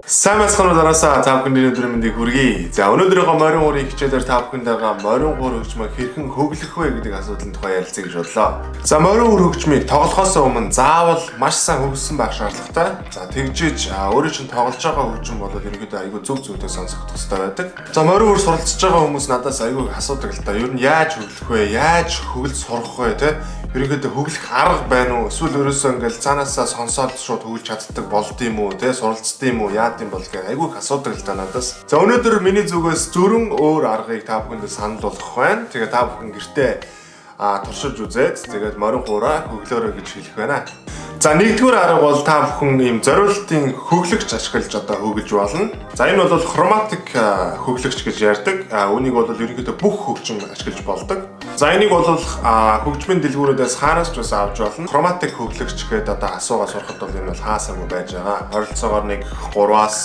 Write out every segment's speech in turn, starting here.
Сайн байцгаануудаараасаа та бүхэний өнөөдрийн мэндийг хүргэе. За өнөөдрийнхөө морин уурын хичээлээр та бүхэндээ морин уур хөгжмийг хэрхэн хөглөх вэ гэдэг асуудлын тухай ярилцъя гэж бодлоо. За морин уур хөгжмийг тоглохоос өмнө заавал маш сайн хөгжсөн байх шаардлагатай. За тэгжиж өөрөө чинь тоглож байгаа хөгжим бол ерөнхийдөө айгүй зөв зөвтэй сонсогдох хэрэгтэй байдаг. За морин уур суралцж байгаа хүмүүс надаас айгүй асуудаг л та. Ер нь яаж хөглөх вэ? Яаж хөглөж сурах вэ те? Ерөнхийдөө хөглөх арга байна уу? Эсвэл ерөөсөө ингээл цаанаасаа сонсоод шууд хөглж чаддаг болд юм уу? Тэ суралцдаг юм уу? Яад юм бол гэх айгүй асуудаг л та надаас. За өнөөдөр миний зүгээс зөрөн өөр аргыг та бүхэнд санал болгох байна. Тэгээ та бүхэн гэртээ туршиж үзээд тэгээд морин хуураа хөглөөрэй гэж хэлэх байна. За нэгдүгээр арга бол та бүхэн ийм зориултын хөглөгч ашиглаж хөглж болно. За энэ бол хроматик хөглөгч гэж ярьдаг. Үүнийг бол ерөнхийдөө бүх хөгжим ашиглаж болдог. За энийг бол хөгжмийн дэлгүүрүүдээс хаараас ч бас авч болно. Хроматик хөглөгч гэдэг асуугаа сурахад бол энэ бол хаасаагүй байж байгаа. Ойролцоогоор нэг 3-аас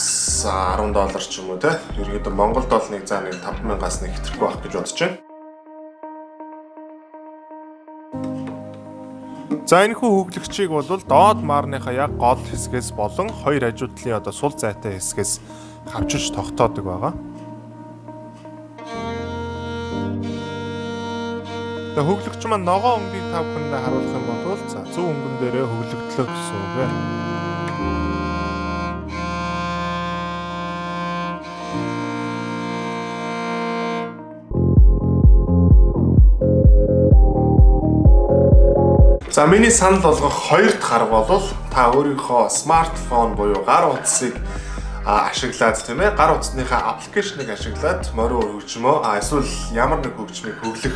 $10 ч юм уу те. Ерөнхийдөө Монголд бол нэг 5,000-аас нэг хэтрэхгүй байх гэж бодож байна. За энэхүү хөглөгчийг бол доод маарныхаа яг гол хэсгээс болон хоёр хажуу талын сул зайтай хэсгээс хавчиж тогтоодог байгаа. За хөглөгч маань ногоон өнгийг та бүхэндээ харуулах юм бол за зөв өнгөн дээрээ хөглөгдлөө гэсэн үг ээ. За миний санал болгох хоёр дахь арга бол та өөрийнхөө смартфон буюу гар утсыг ашиглаад тийм ээ гар утасныхаа аппликейшнийг ашиглаад морин уур хөгжмөө эсвэл ямар нэг хөгжмийг хөглөх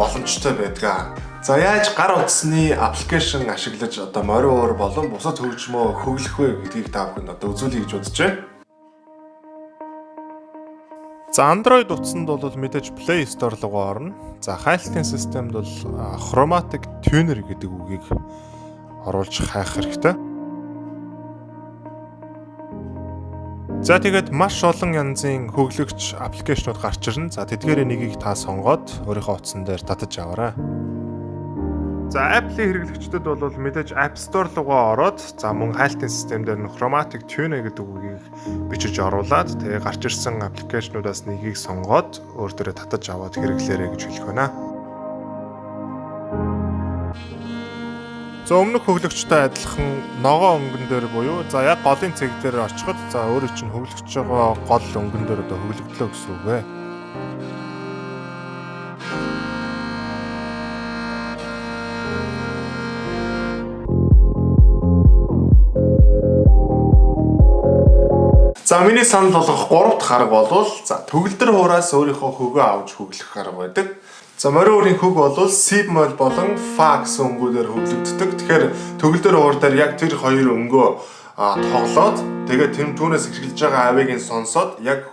боломжтой байдаг. За яаж гар утасны аппликейшн ашиглаж морин уур болон бусад хөгжмөө хөглөх вэ гэдгийг та бүхэнд үзүүлье гэж бодож байна. За Android утсанд бол мэдээж Play Store руу орно. За хайлтын системд бол Chromatic Tuner гэдэг үгийг оруулж хайх хэрэгтэй. За тэгээд маш олон янзын хөглөгч аппликейшнууд гарч ирнэ. За тэдгээрийн нэгийг та сонгоод өөрийнхөө утсан дээр татаж аваарай. За Apple-ийн хэрэглэгчдэд бол мэдээж App Store руу ороод за мөн хайлтын систем дээр Chromatic Tuner гэдэг үгийг бичиж оруулаад тэгээ гарч ирсэн аппликейшнуудаас нэгийг сонгоод өөр дээрээ татаж аваад хэрэглээрэй гэж хэлэх байна. За өмнөх хөглөгчтэй адилхан ногоон өнгөн дээр буюу за яг голын цэг дээр очиход за өөрөө чинь хөглөгч байгаа гол өнгөн дээр хөглөгдлөө гэсэн үг ээ. За миний санал болгох 3 дахь арга бол за төгөлдөр хуураас өөрийнхөө хөгөө авч хөглөх арга байдаг. За морин уурын хөг бол си бемоль болон фа гэсэн өнгөөр хөглөгддөг. Тэгэхээр төгөлдөр хуур дээр яг тэр хоёр өнгөө тоглоод тэгээд түүнээс эхэлж байгаа авигийн сонсоод яг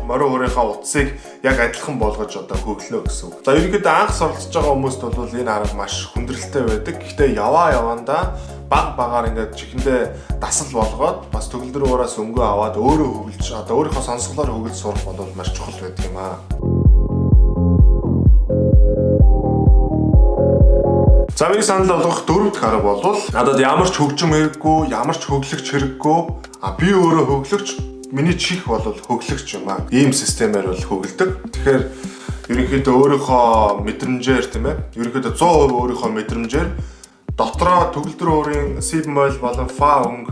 морин уурынхаа утсыг яг адилхан болгож хөглөнө гэсэн үг. За ерөнхийдөө анх суралцж байгаа хүмүүст бол энэ арга маш хүндрэлтэй байдаг. Гэхдээ яваандаа багаар ингээд чихэндээ дасал болгоод бас төгөлдөр уураас өнгөө аваад өөрөө хөглж өөрийнхөө сонсголоор хөглж сурах бол маш чухал байдаг юм аа. За миний санал болгох 4 дахь арга бол надад ямар ч хөгжим хэрэггүй, ямар ч хөглөгч хэрэггүй. Би өөрөө хөглөгч, миний чих бол хөглөгч юм аа. Ийм системээр бол хөглөдөг. Тэгэхээр ерөнхийдөө өөрийнхөө мэдрэмжээр тийм ээ. Ерөнхийдөө 100% өөрийнхөө мэдрэмжээр дотроо төгөлдөр уурын си бемоль болон фа өнгө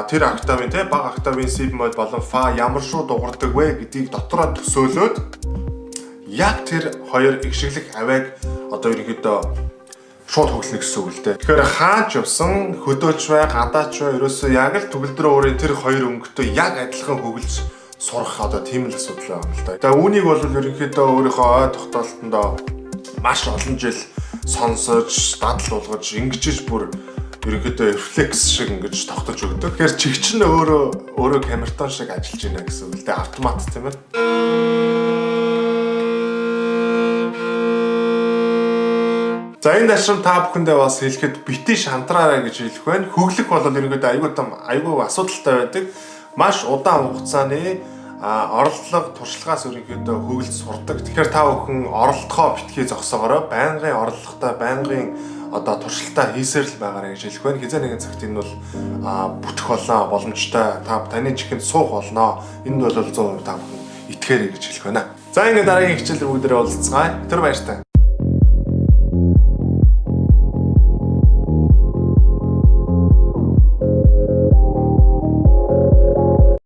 тэр октавын те бага октавын си бемоль болон фа ямар шууд дуурдаг вэ гэдгийг дотроо төсөөлөөд яг тэр хоёр игшиглэх авиаг ерөнхийдөө шууд хөглөнө гэсэн үг л дээ. Тэгэхээр хаач явсан хөдөөч бай, гадаач бай ерөөсөө яг л төгөлдөр уурын тэр хоёр өнгөтэй яг адилхан хөглж сурах тийм л асуудал байна л да. Тэгээ үүнийг бол ерөнхийдөө өөрийнхөө ой тогтоолтонд маш олон жил сонсож, дадал болгож, ингэжж бүр ерөнхийдөө рефлекс шиг ингэж тогтож өгдөг. Тэгэхээр чигч нь өөрөө камертон шиг ажиллаж байна гэсэн үг л дээ. Автомат тийм ээ. За энэ дашрам та бүхэндээ бас хэлэхэд битгий шантраарай гэж хэлэх байна. Хөглөх бол ерөнхийдөө айгүй асуудалтай байдаг. Маш удаан хугацааны орлого туршлагаас ерөнхийдөө хөгжилж сурдаг. Тэгэхээр та бүхэн оролдохоо битгий зогсоогоорой. Байнгын орлоготой, байнгын одоо туршилтаа хийсээр л байгаарай гэж хэлэх байна. Хизээ нэгэн цагт энэ бол бүтэх болно, боломжтой. Таны чихэнд суух болно. Энэ бол 100% та бүхэн итгээрэй гэж хэлэх байна. За ингээд дараагийн хичээлээр бүгдээрээ уулзцгаая. Тэр баяртай.